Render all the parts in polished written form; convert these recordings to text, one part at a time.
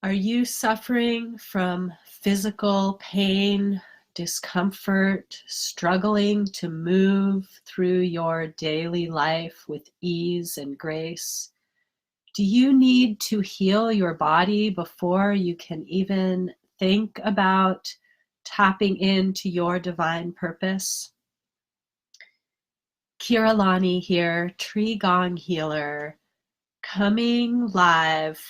Are you suffering from physical pain, discomfort, struggling to move through your daily life with ease and grace? Do you need to heal your body before you can even think about tapping into your divine purpose? Kiralani here, Tree Gong Healer, coming live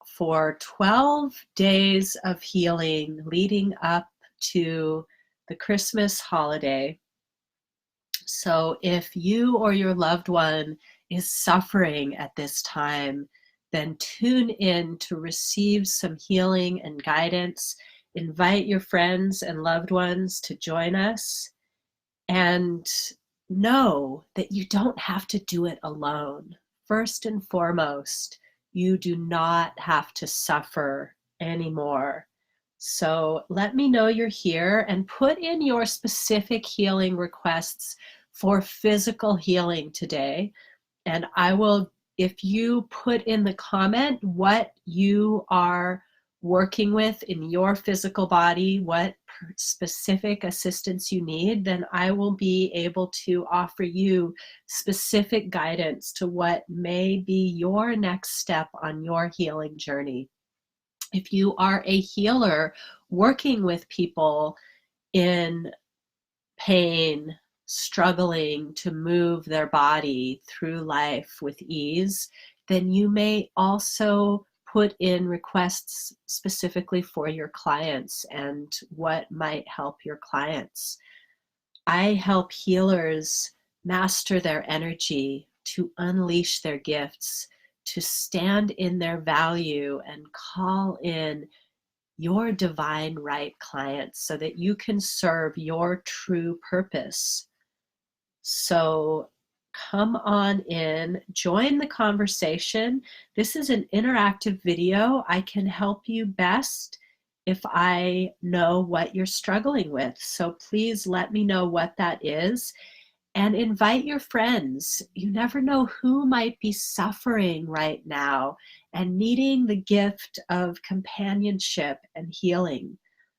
for 12 days of healing leading up to the Christmas holiday. So if you or your loved one is suffering at this time, then tune in to receive some healing and guidance. Invite your friends and loved ones to join us, and know that you don't have to do it alone. First and foremost, you do not have to suffer anymore. So let me know you're here and put in your specific healing requests for physical healing today. And I will, if you put in the comment what you are working with in your physical body, what specific assistance you need, then I will be able to offer you specific guidance to what may be your next step on your healing journey. If you are a healer working with people in pain, struggling to move their body through life with ease, then you may also put in requests specifically for your clients and what might help your clients. I help healers master their energy, to unleash their gifts, to stand in their value and call in your divine right clients so that you can serve your true purpose. So come on in, join the conversation. This is an interactive video. I can help you best if I know what you're struggling with. So please let me know what that is and invite your friends. You never know who might be suffering right now and needing the gift of companionship and healing.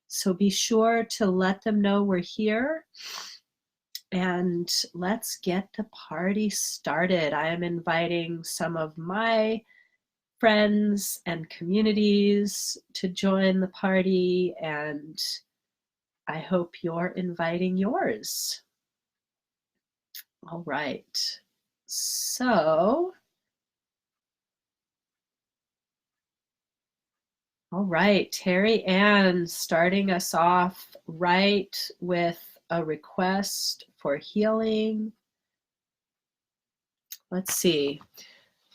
So be sure to let them know we're here. And let's get the party started. I am inviting some of my friends and communities to join the party, and I hope you're inviting yours. All right. So, all right, Terry Ann starting us off right with a request for healing. Let's see.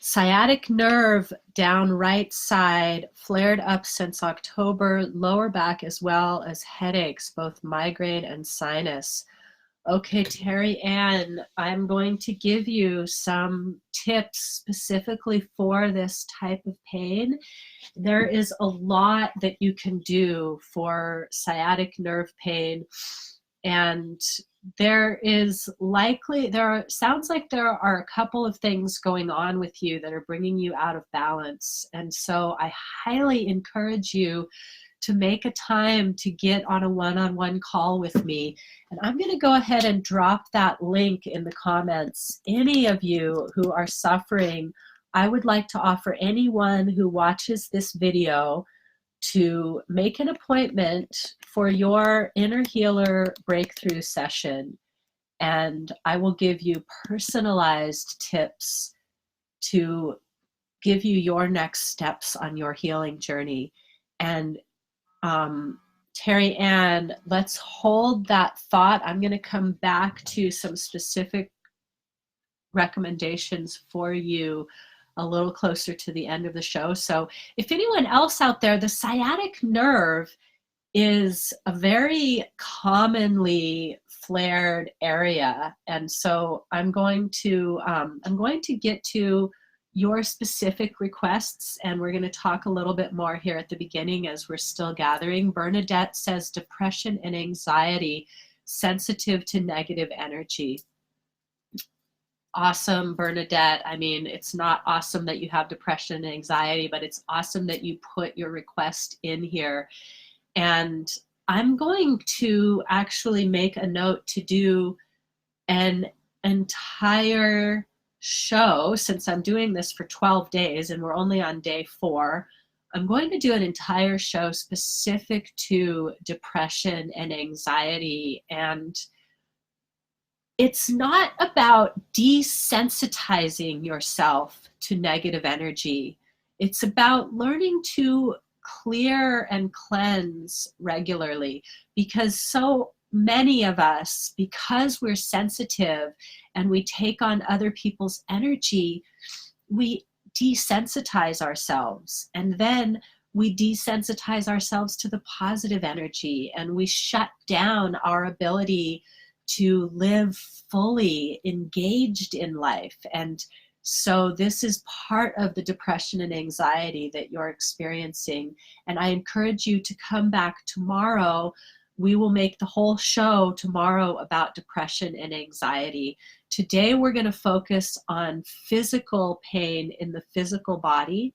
Sciatic nerve down right side, flared up since October, lower back as well as headaches, both migraine and sinus. Okay, Terry Ann, I'm going to give you some tips specifically for this type of pain. There is a lot that you can do for sciatic nerve pain, and sounds like there are a couple of things going on with you that are bringing you out of balance. And so I highly encourage you to make a time to get on a one-on-one call with me. And I'm going to go ahead and drop that link in the comments. Any of you who are suffering, I would like to offer anyone who watches this video to make an appointment for your inner healer breakthrough session. And I will give you personalized tips to give you your next steps on your healing journey. And Terry Ann, let's hold that thought. I'm going to come back to some specific recommendations for you a little closer to the end of the show. So if anyone else out there, the sciatic nerve is a very commonly flared area. And so I'm going to get to your specific requests, and we're going to talk a little bit more here at the beginning as we're still gathering. Bernadette says depression and anxiety, sensitive to negative energy. Awesome, Bernadette. I mean, it's not awesome that you have depression and anxiety, but it's awesome that you put your request in here. And I'm going to actually make a note to do an entire show, since I'm doing this for 12 days and we're only on day 4. I'm going to do an entire show specific to depression and anxiety. And it's not about desensitizing yourself to negative energy. It's about learning to clear and cleanse regularly, because so many of us, because we're sensitive and we take on other people's energy, we desensitize ourselves, and then we desensitize ourselves to the positive energy, and we shut down our ability to live fully engaged in life. And so this is part of the depression and anxiety that you're experiencing. And I encourage you to come back tomorrow. We will make the whole show tomorrow about depression and anxiety. Today we're going to focus on physical pain in the physical body.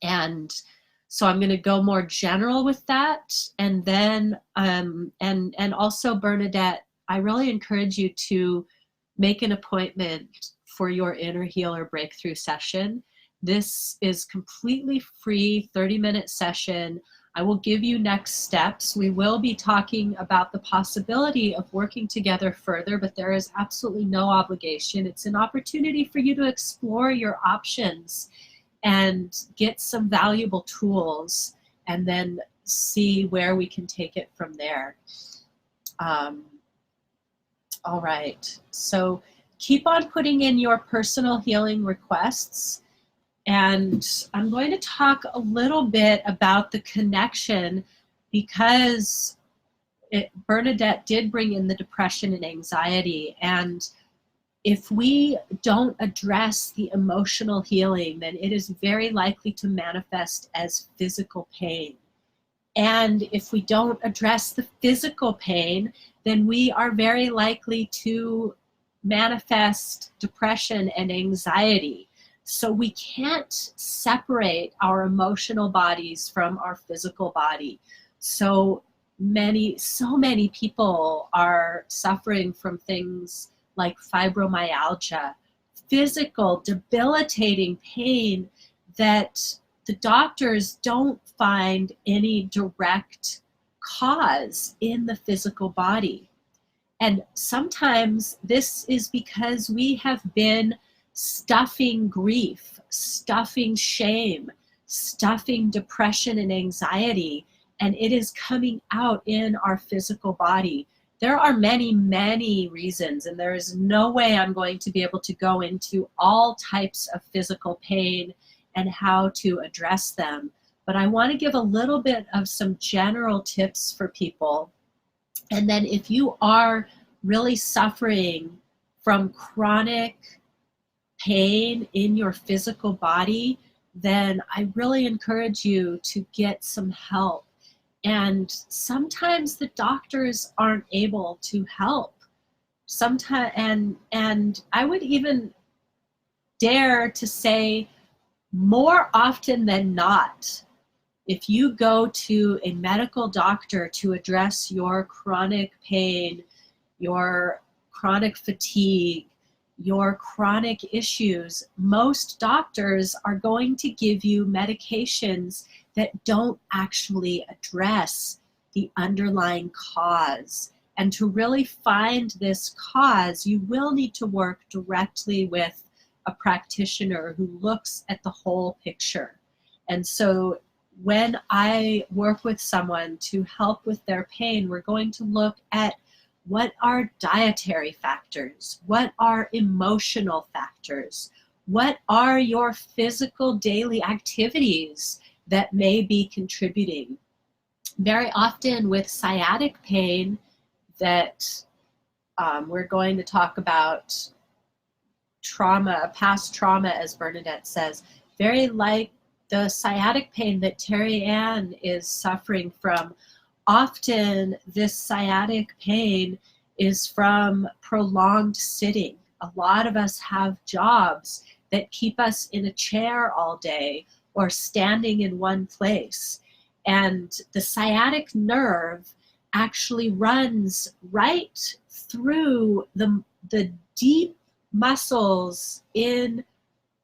And so I'm going to go more general with that. And then, and also, Bernadette, I really encourage you to make an appointment for your Inner Healer Breakthrough session. This is completely free, 30-minute session. I will give you next steps. We will be talking about the possibility of working together further, but there is absolutely no obligation. It's an opportunity for you to explore your options and get some valuable tools, and then see where we can take it from there. All right, so keep on putting in your personal healing requests, and I'm going to talk a little bit about the connection, because Bernadette did bring in the depression and anxiety, and if we don't address the emotional healing, then it is very likely to manifest as physical pain. And if we don't address the physical pain, then we are very likely to manifest depression and anxiety. So we can't separate our emotional bodies from our physical body. So many people are suffering from things like fibromyalgia, physical debilitating pain that the doctors don't find any direct cause in the physical body. And sometimes this is because we have been stuffing grief, stuffing shame, stuffing depression and anxiety, and it is coming out in our physical body. There are many, many reasons, and there is no way I'm going to be able to go into all types of physical pain and how to address them. But I want to give a little bit of some general tips for people. And then if you are really suffering from chronic pain in your physical body, then I really encourage you to get some help. And sometimes the doctors aren't able to help. Sometimes, and I would even dare to say, more often than not, if you go to a medical doctor to address your chronic pain, your chronic fatigue, your chronic issues, most doctors are going to give you medications that don't actually address the underlying cause. And to really find this cause, you will need to work directly with a practitioner who looks at the whole picture. And so when I work with someone to help with their pain, we're going to look at what are dietary factors, what are emotional factors, what are your physical daily activities that may be contributing. Very often with sciatic pain, that we're going to talk about trauma, past trauma, as Bernadette says, very like the sciatic pain that Terry Ann is suffering from. Often this sciatic pain is from prolonged sitting. A lot of us have jobs that keep us in a chair all day or standing in one place. And the sciatic nerve actually runs right through the deep muscles in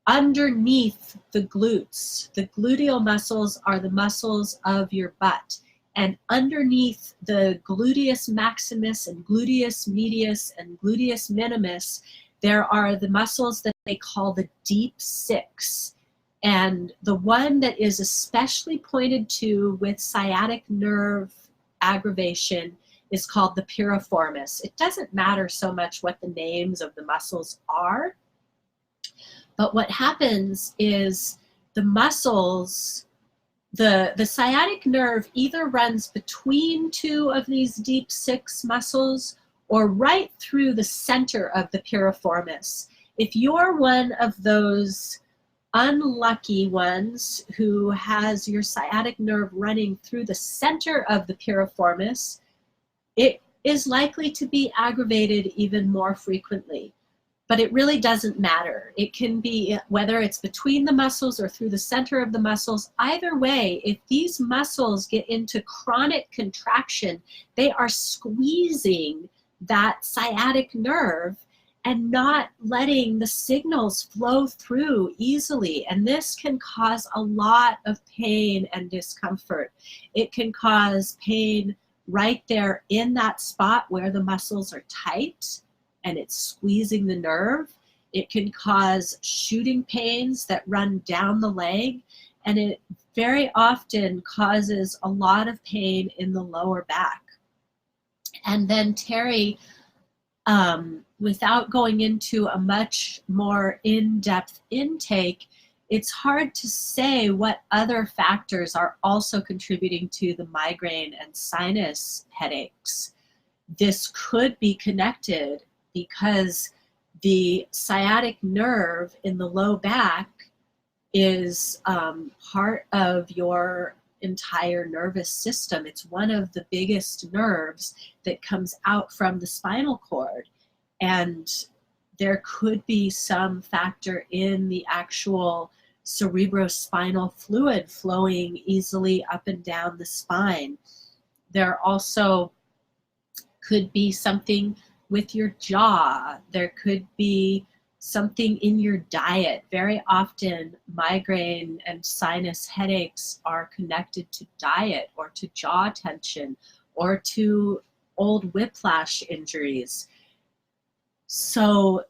underneath the glutes. The gluteal muscles are the muscles of your butt. And underneath the gluteus maximus and gluteus medius and gluteus minimus, there are the muscles that they call the deep six. And the one that is especially pointed to with sciatic nerve aggravation is called the piriformis. It doesn't matter so much what the names of the muscles are, but what happens is the muscles, the sciatic nerve either runs between two of these deep six muscles or right through the center of the piriformis. If you're one of those unlucky ones who has your sciatic nerve running through the center of the piriformis, it is likely to be aggravated even more frequently. But it really doesn't matter. It can be whether it's between the muscles or through the center of the muscles. Either way, if these muscles get into chronic contraction, they are squeezing that sciatic nerve and not letting the signals flow through easily. And this can cause a lot of pain and discomfort. It can cause pain right there in that spot where the muscles are tight and it's squeezing the nerve. It can cause shooting pains that run down the leg, and it very often causes a lot of pain in the lower back. And then Terry, without going into a much more in-depth intake, it's hard to say what other factors are also contributing to the migraine and sinus headaches. This could be connected because the sciatic nerve in the low back is part of your entire nervous system. It's one of the biggest nerves that comes out from the spinal cord. And there could be some factor in the actual cerebrospinal fluid flowing easily up and down the spine. There also could be something with your jaw. There could be something in your diet. Very often, migraine and sinus headaches are connected to diet or to jaw tension or to old whiplash injuries. So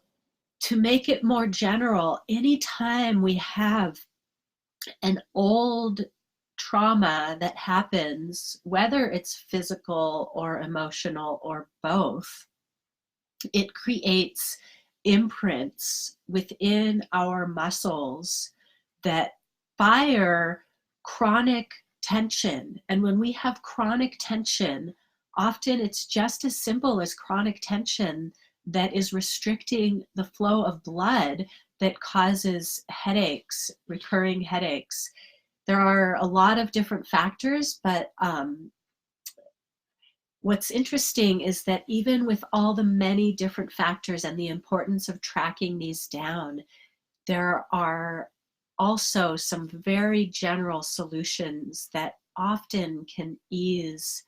to make it more general, anytime we have an old trauma that happens, whether it's physical or emotional or both, it creates imprints within our muscles that fire chronic tension. And when we have chronic tension, often it's just as simple as chronic tension that is restricting the flow of blood that causes headaches, recurring headaches. There are a lot of different factors, but what's interesting is that even with all the many different factors and the importance of tracking these down, there are also some very general solutions that often can ease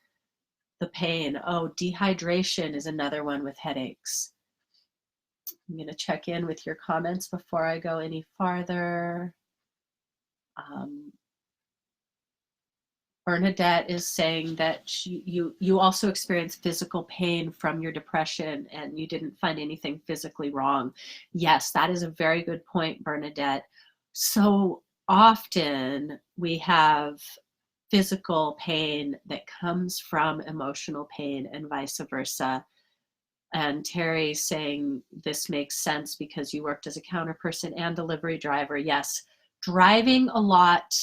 the pain. Oh, dehydration is another one with headaches. I'm going to check in with your comments before I go any farther. Bernadette is saying that you also experience physical pain from your depression and you didn't find anything physically wrong. Yes, that is a very good point, Bernadette. So often we have physical pain that comes from emotional pain and vice versa. And Terry saying this makes sense because you worked as a counter person and delivery driver. Yes, driving a lot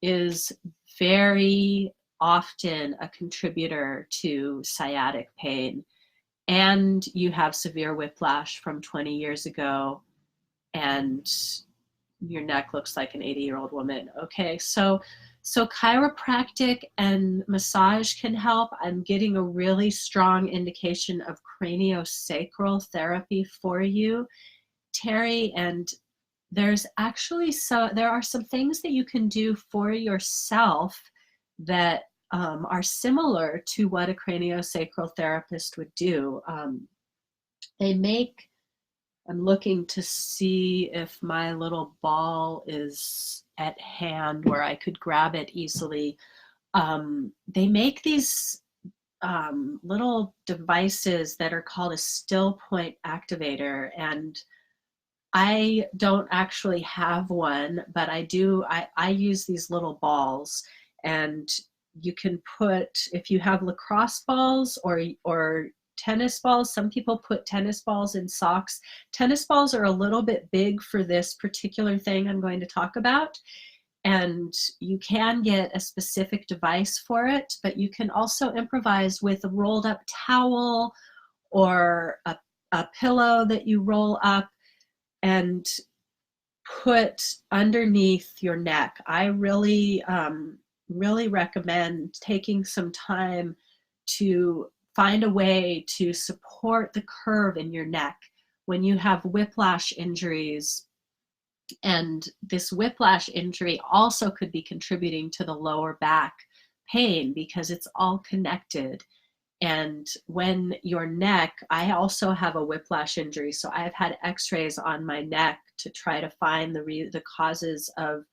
is very often a contributor to sciatic pain. And you have severe whiplash from 20 years ago and your neck looks like an 80-year-old woman. Okay, so So chiropractic and massage can help. I'm getting a really strong indication of craniosacral therapy for you, Terry, and there are some things that you can do for yourself that are similar to what a craniosacral therapist would do. They make I'm looking to see if my little ball is at hand where I could grab it easily. They make these little devices that are called a still point activator, and I don't actually have one, but I use these little balls, and you can put, if you have lacrosse balls or tennis balls, some people put tennis balls in socks. Tennis balls are a little bit big for this particular thing I'm going to talk about, and you can get a specific device for it, but you can also improvise with a rolled up towel or a pillow that you roll up and put underneath your neck. I really recommend taking some time to find a way to support the curve in your neck when you have whiplash injuries. And this whiplash injury also could be contributing to the lower back pain because it's all connected. And when your neck, I also have a whiplash injury, so I've had x-rays on my neck to try to find the causes of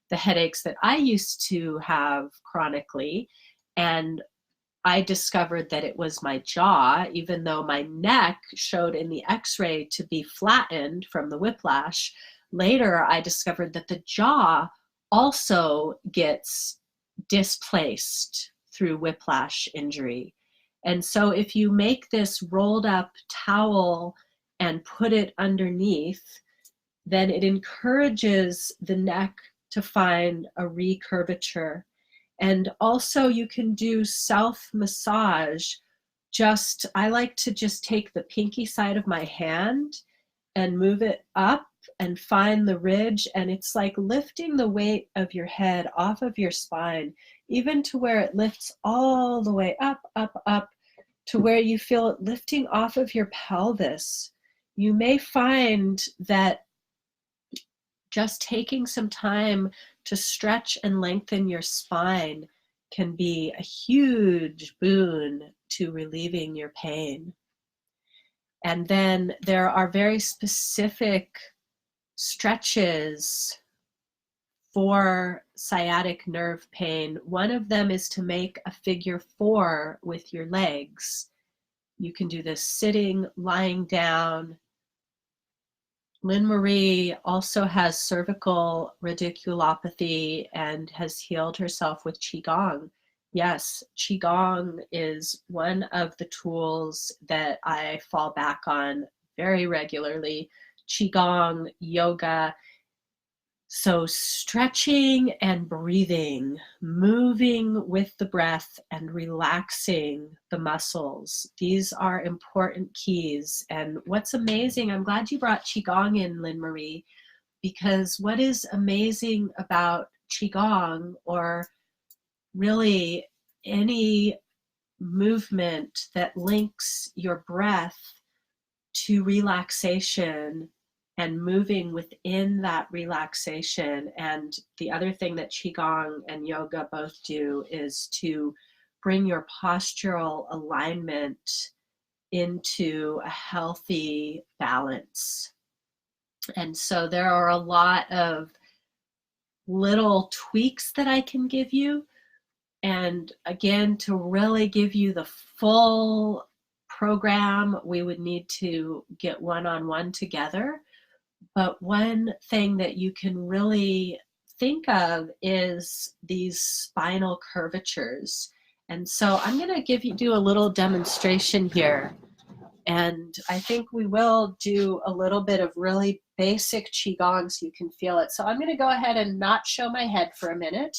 the headaches that I used to have chronically. And I discovered that it was my jaw, even though my neck showed in the x-ray to be flattened from the whiplash. Later, I discovered that the jaw also gets displaced through whiplash injury. And so if you make this rolled up towel and put it underneath, then it encourages the neck to find a recurvature. And also you can do self massage. I like to just take the pinky side of my hand and move it up and find the ridge, and it's like lifting the weight of your head off of your spine, even to where it lifts all the way up, up, up, to where you feel it lifting off of your pelvis. You may find that just taking some time to stretch and lengthen your spine can be a huge boon to relieving your pain. And then there are very specific stretches for sciatic nerve pain. One of them is to make a figure 4 with your legs. You can do this sitting, lying down. Lynn Marie also has cervical radiculopathy and has healed herself with Qigong. Yes, Qigong is one of the tools that I fall back on very regularly. Qigong, yoga. So stretching and breathing, moving with the breath and relaxing the muscles. These are important keys. And what's amazing, I'm glad you brought Qigong in, Lynn Marie, because what is amazing about Qigong, or really any movement that links your breath to relaxation and moving within that relaxation. And the other thing that Qigong and yoga both do is to bring your postural alignment into a healthy balance. And so there are a lot of little tweaks that I can give you. And again, to really give you the full program, we would need to get one-on-one together. But one thing that you can really think of is these spinal curvatures. And so I'm going to do a little demonstration here. And I think we will do a little bit of really basic Qigong so you can feel it. So I'm going to go ahead and not show my head for a minute,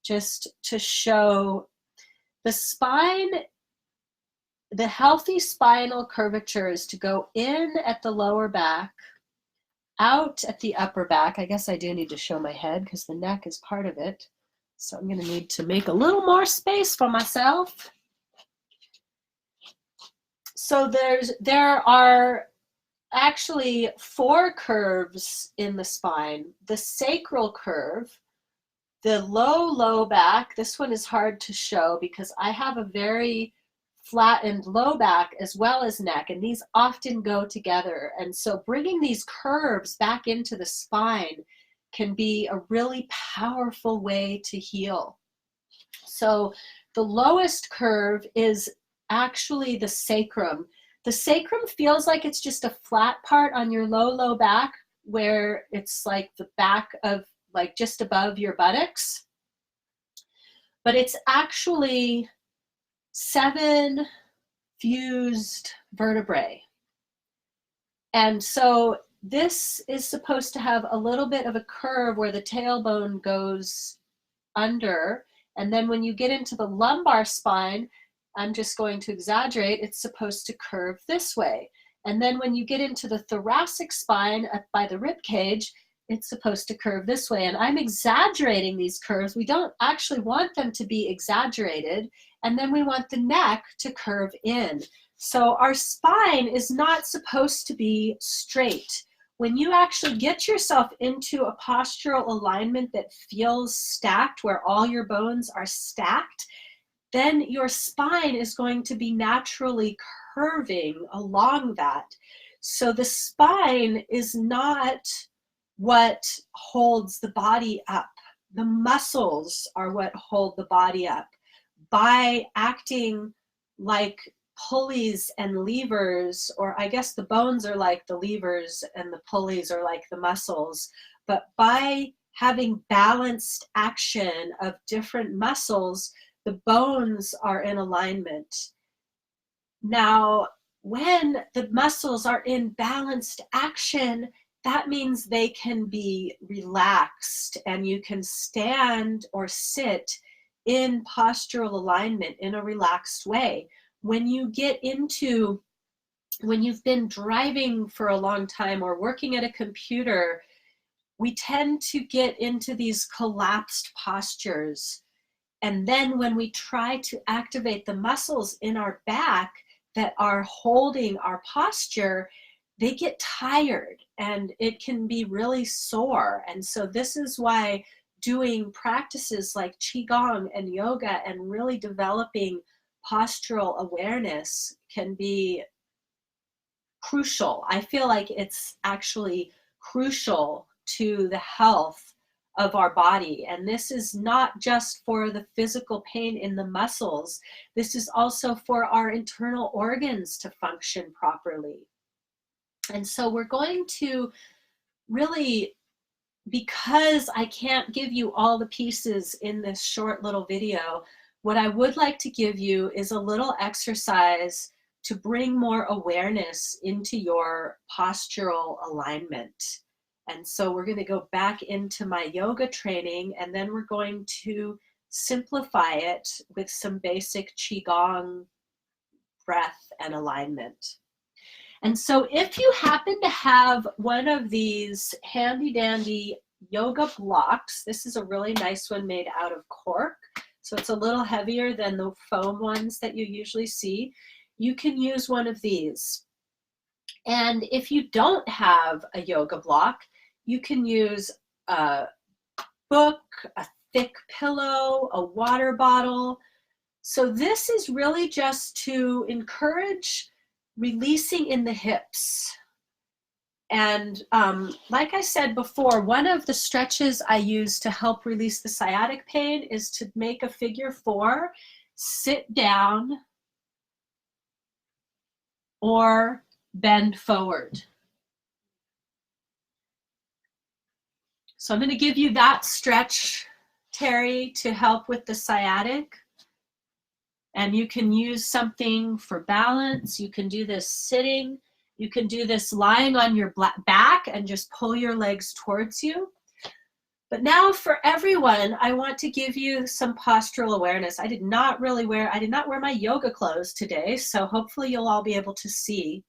just to show the spine. The healthy spinal curvature is to go in at the lower back, out at the upper back. I guess I do need to show my head because the neck is part of it. So I'm going to need to make a little more space for myself. So there are actually 4 curves in the spine. The sacral curve, the low back, this one is hard to show because I have a very flattened low back as well as neck, and these often go together. And so bringing these curves back into the spine can be a really powerful way to heal. So the lowest curve is actually the sacrum. The sacrum feels like it's just a flat part on your low back, where it's like the back of, like, just above your buttocks. But it's actually 7 fused vertebrae. And so this is supposed to have a little bit of a curve where the tailbone goes under. And then when you get into the lumbar spine, I'm just going to exaggerate, it's supposed to curve this way. And then when you get into the thoracic spine up by the rib cage, it's supposed to curve this way. And I'm exaggerating these curves. We don't actually want them to be exaggerated. And then we want the neck to curve in. So our spine is not supposed to be straight. When you actually get yourself into a postural alignment that feels stacked, where all your bones are stacked, then your spine is going to be naturally curving along that. So the spine is not what holds the body up. The muscles are what hold the body up. By acting like pulleys and levers, or I guess the bones are like the levers and the pulleys are like the muscles, but by having balanced action of different muscles, the bones are in alignment. Now, when the muscles are in balanced action, that means they can be relaxed and you can stand or sit in postural alignment in a relaxed way. When you've been driving for a long time or working at a computer, we tend to get into these collapsed postures. And then when we try to activate the muscles in our back that are holding our posture, they get tired and it can be really sore. And so this is why doing practices like Qigong and yoga and really developing postural awareness can be crucial. I feel like it's actually crucial to the health of our body. And this is not just for the physical pain in the muscles. This is also for our internal organs to function properly. And so we're going to really, because I can't give you all the pieces in this short little video, what I would like to give you is a little exercise to bring more awareness into your postural alignment. And so we're going to go back into my yoga training, and then we're going to simplify it with some basic Qigong breath and alignment. And so if you happen to have one of these handy dandy yoga blocks, this is a really nice one made out of cork. So it's a little heavier than the foam ones that you usually see. You can use one of these. And if you don't have a yoga block, you can use a book, a thick pillow, a water bottle. So this is really just to encourage releasing in the hips. And like I said before, one of the stretches I use to help release the sciatic pain is to make a figure 4, sit down, or bend forward. So I'm going to give you that stretch, Terry, to help with the sciatic. And you can use something for balance. You can do this sitting. You can do this lying on your back and just pull your legs towards you. But now for everyone, I want to give you some postural awareness. I did not wear my yoga clothes today, so hopefully you'll all be able to see.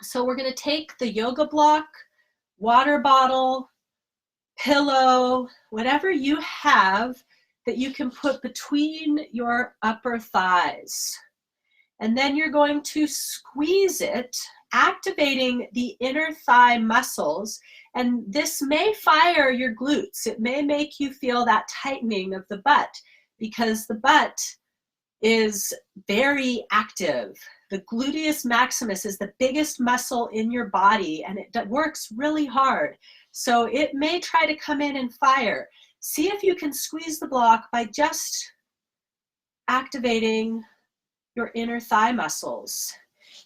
So we're going to take the yoga block, water bottle, pillow, whatever you have, that you can put between your upper thighs. And then you're going to squeeze it, activating the inner thigh muscles. And this may fire your glutes. It may make you feel that tightening of the butt because the butt is very active. The gluteus maximus is the biggest muscle in your body, and it works really hard. So it may try to come in and fire. See if you can squeeze the block by just activating your inner thigh muscles.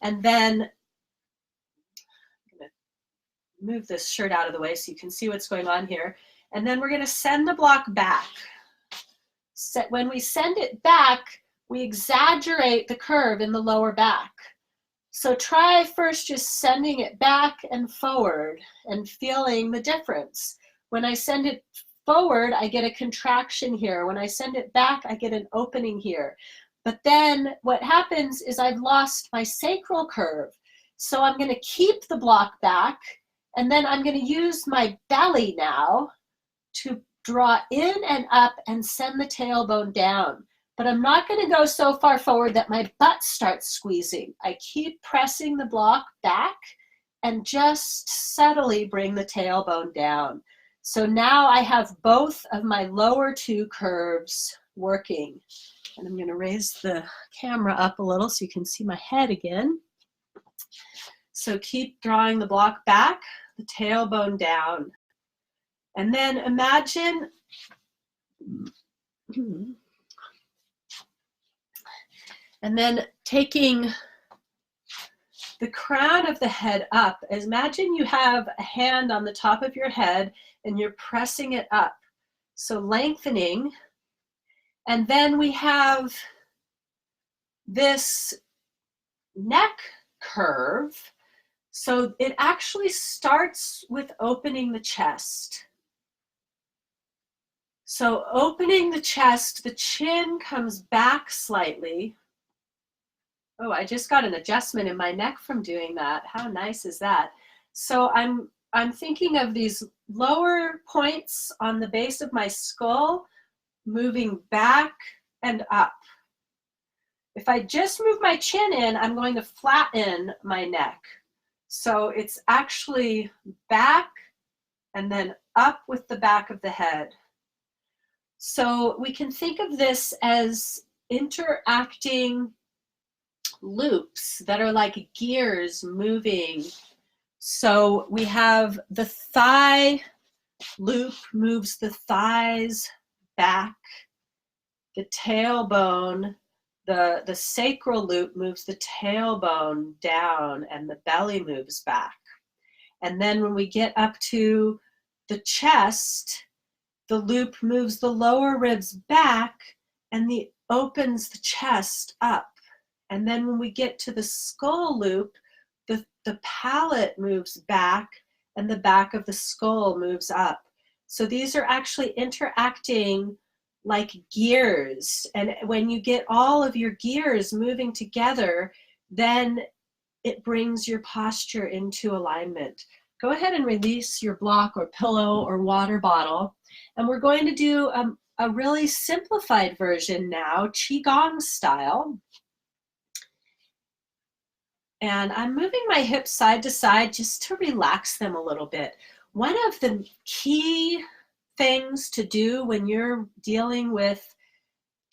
And then I'm going to move this shirt out of the way so you can see what's going on here. And then we're going to send the block back. When we send it back, we exaggerate the curve in the lower back. So try first just sending it back and forward and feeling the difference. When I send it forward, I get a contraction here. When I send it back, I get an opening here. But then what happens is I've lost my sacral curve. So I'm going to keep the block back, and then I'm going to use my belly now to draw in and up and send the tailbone down. But I'm not going to go so far forward that my butt starts squeezing. I keep pressing the block back and just subtly bring the tailbone down. So now I have both of my lower two curves working. And I'm going to raise the camera up a little so you can see my head again. So keep drawing the block back, the tailbone down. And then imagine and then taking the crown of the head up. Imagine you have a hand on the top of your head and you're pressing it up. So lengthening. And then we have this neck curve. So it actually starts with opening the chest. So opening the chest, the chin comes back slightly. Oh, I just got an adjustment in my neck from doing that. How nice is that? So I'm thinking of these lower points on the base of my skull moving back and up. If I just move my chin in, I'm going to flatten my neck. So it's actually back and then up with the back of the head. So we can think of this as interacting loops that are like gears moving. So we have the thigh loop moves the thighs back, the tailbone, the sacral loop moves the tailbone down, and the belly moves back. And then when we get up to the chest, the loop moves the lower ribs back and opens the chest up. And then when we get to the skull loop, the palate moves back and the back of the skull moves up. So these are actually interacting like gears. And when you get all of your gears moving together, then it brings your posture into alignment. Go ahead and release your block or pillow or water bottle. And we're going to do a really simplified version now, Qigong style. And I'm moving my hips side to side just to relax them a little bit. One of the key things to do when you're dealing with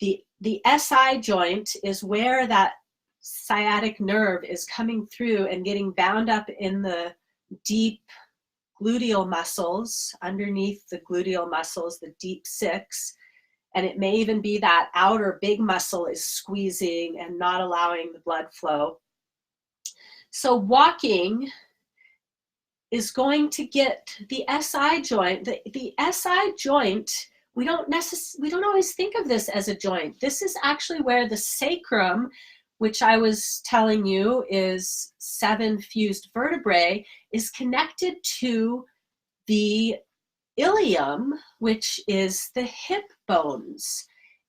the SI joint is where that sciatic nerve is coming through and getting bound up in the deep gluteal muscles, underneath the gluteal muscles, the deep six. And it may even be that outer big muscle is squeezing and not allowing the blood flow. So walking is going to get the SI joint. The SI joint, we don't always think of this as a joint. This is actually where the sacrum, which I was telling you is 7 fused vertebrae, is connected to the ilium, which is the hip bones.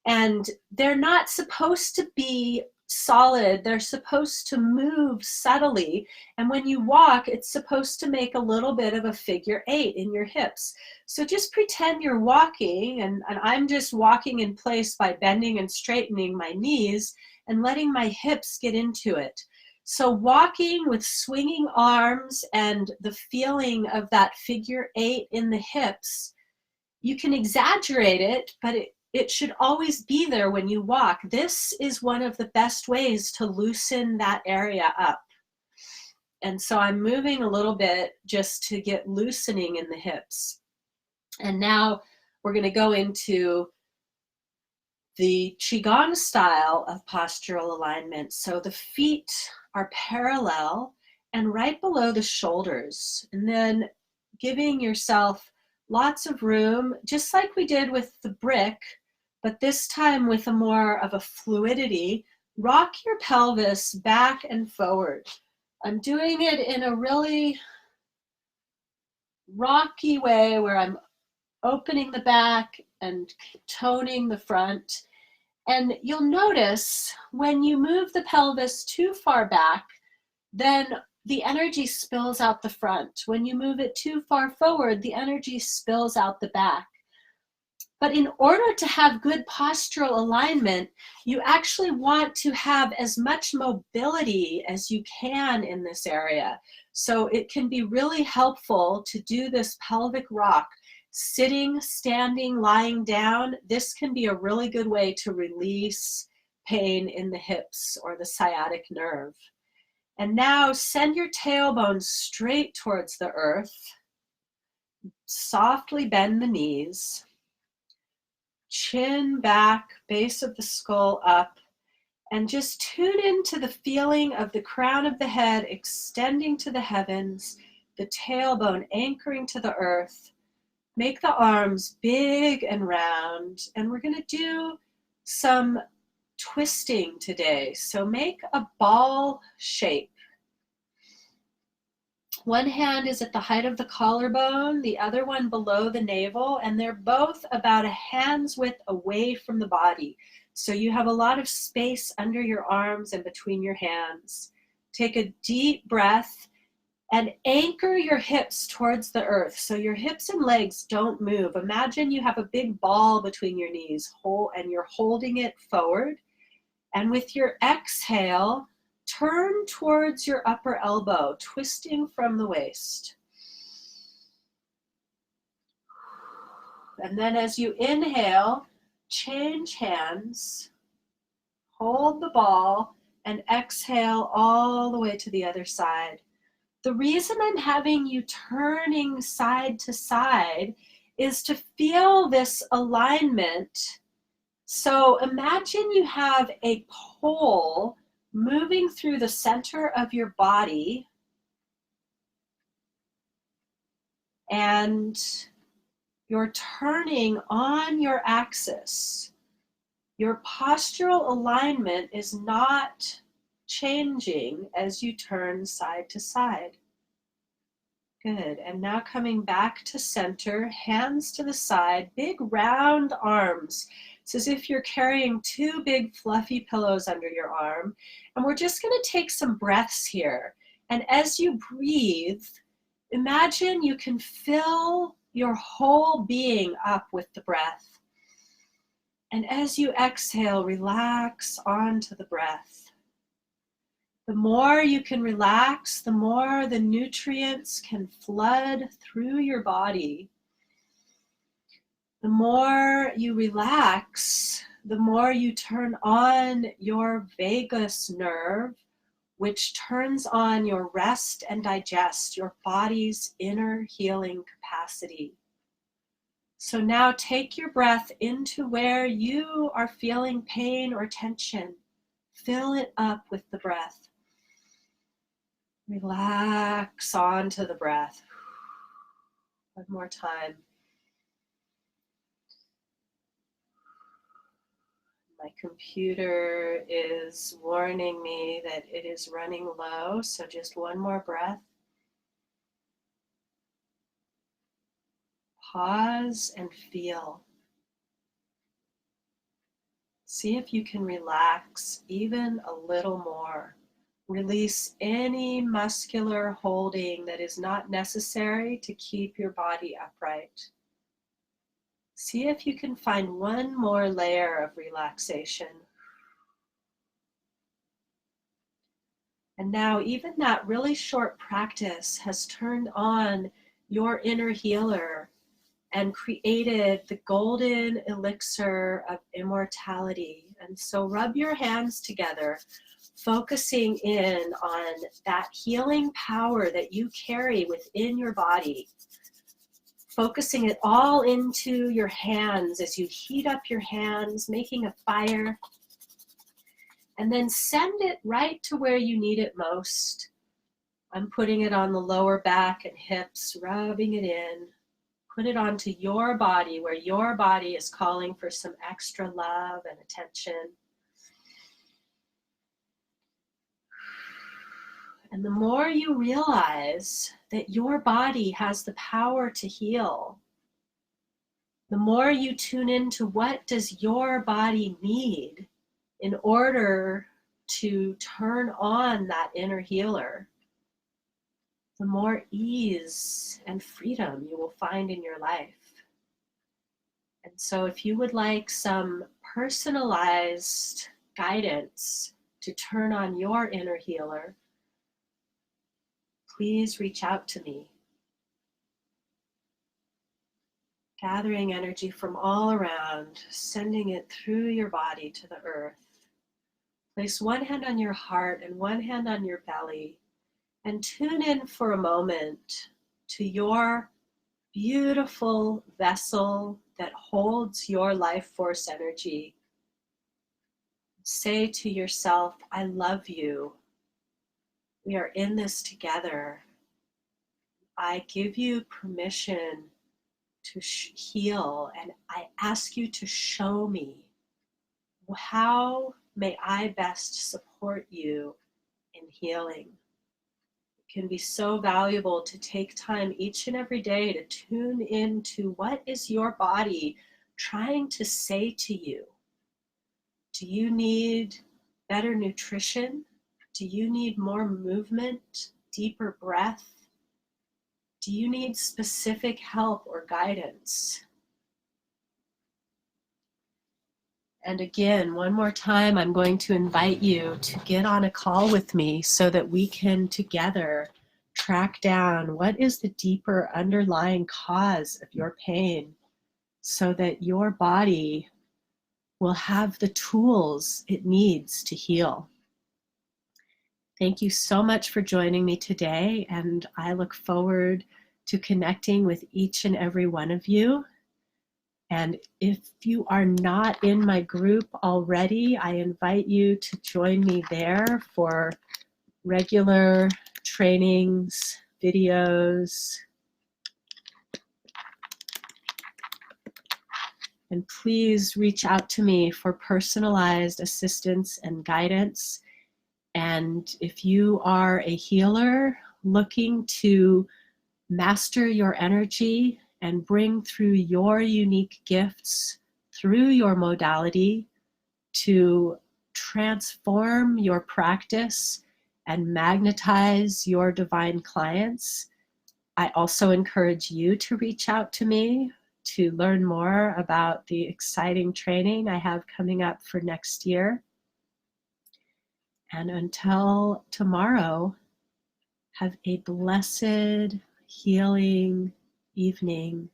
And they're not supposed to be solid. They're supposed to move subtly. And when you walk, it's supposed to make a little bit of a figure 8 in your hips. So just pretend you're walking, and I'm just walking in place by bending and straightening my knees and letting my hips get into it. So walking with swinging arms and the feeling of that figure 8 in the hips, you can exaggerate it, but it should always be there when you walk. This is one of the best ways to loosen that area up. And so I'm moving a little bit just to get loosening in the hips. And now we're going to go into the Qigong style of postural alignment. So the feet are parallel and right below the shoulders. And then giving yourself lots of room, just like we did with the brick, but this time with a more of a fluidity. Rock your pelvis back and forward. I'm doing it in a really rocky way where I'm opening the back and toning the front. And you'll notice when you move the pelvis too far back, then the energy spills out the front. When you move it too far forward, the energy spills out the back. But in order to have good postural alignment, you actually want to have as much mobility as you can in this area. So it can be really helpful to do this pelvic rock. Sitting, standing, lying down, this can be a really good way to release pain in the hips or the sciatic nerve. And now send your tailbone straight towards the earth. Softly bend the knees. Chin back, base of the skull up, and just tune into the feeling of the crown of the head extending to the heavens, the tailbone anchoring to the earth. Make the arms big and round, and we're going to do some twisting today. So make a ball shape. One hand is at the height of the collarbone, the other one below the navel, and they're both about a hand's width away from the body. So you have a lot of space under your arms and between your hands. Take a deep breath and anchor your hips towards the earth. So your hips and legs don't move. Imagine you have a big ball between your knees and you're holding it forward. And with your exhale, turn towards your upper elbow, twisting from the waist. And then as you inhale, change hands, hold the ball, and exhale all the way to the other side. The reason I'm having you turning side to side is to feel this alignment. So imagine you have a pole moving through the center of your body, and you're turning on your axis. Your postural alignment is not changing as you turn side to side. Good. And now coming back to center, hands to the side, big round arms. It's as if you're carrying two big fluffy pillows under your arm. And we're just going to take some breaths here. And as you breathe, imagine you can fill your whole being up with the breath. And as you exhale, relax onto the breath. The more you can relax, the more the nutrients can flood through your body. The more you relax, the more you turn on your vagus nerve, which turns on your rest and digest, your body's inner healing capacity. So now take your breath into where you are feeling pain or tension. Fill it up with the breath. Relax onto the breath. One more time. My computer is warning me that it is running low, so just one more breath. Pause and feel. See if you can relax even a little more. Release any muscular holding that is not necessary to keep your body upright. See if you can find one more layer of relaxation. And now even that really short practice has turned on your inner healer and created the golden elixir of immortality. And so rub your hands together, focusing in on that healing power that you carry within your body. Focusing it all into your hands as you heat up your hands, making a fire. And then send it right to where you need it most. I'm putting it on the lower back and hips, rubbing it in. Put it onto your body where your body is calling for some extra love and attention. And the more you realize that your body has the power to heal, the more you tune into what does your body need in order to turn on that inner healer, the more ease and freedom you will find in your life. And so if you would like some personalized guidance to turn on your inner healer, please reach out to me. Gathering energy from all around, sending it through your body to the earth. Place one hand on your heart and one hand on your belly, and tune in for a moment to your beautiful vessel that holds your life force energy. Say to yourself, I love you. We are in this together. I give you permission to heal, and I ask you to show me how may I best support you in healing. It can be so valuable to take time each and every day to tune into what is your body trying to say to you. Do you need better nutrition? Do you need more movement, deeper breath? Do you need specific help or guidance? And again, one more time, I'm going to invite you to get on a call with me so that we can together track down what is the deeper underlying cause of your pain so that your body will have the tools it needs to heal. Thank you so much for joining me today, and I look forward to connecting with each and every one of you. And if you are not in my group already, I invite you to join me there for regular trainings, videos. And please reach out to me for personalized assistance and guidance. And if you are a healer looking to master your energy and bring through your unique gifts through your modality to transform your practice and magnetize your divine clients, I also encourage you to reach out to me to learn more about the exciting training I have coming up for next year. And until tomorrow, have a blessed, healing evening.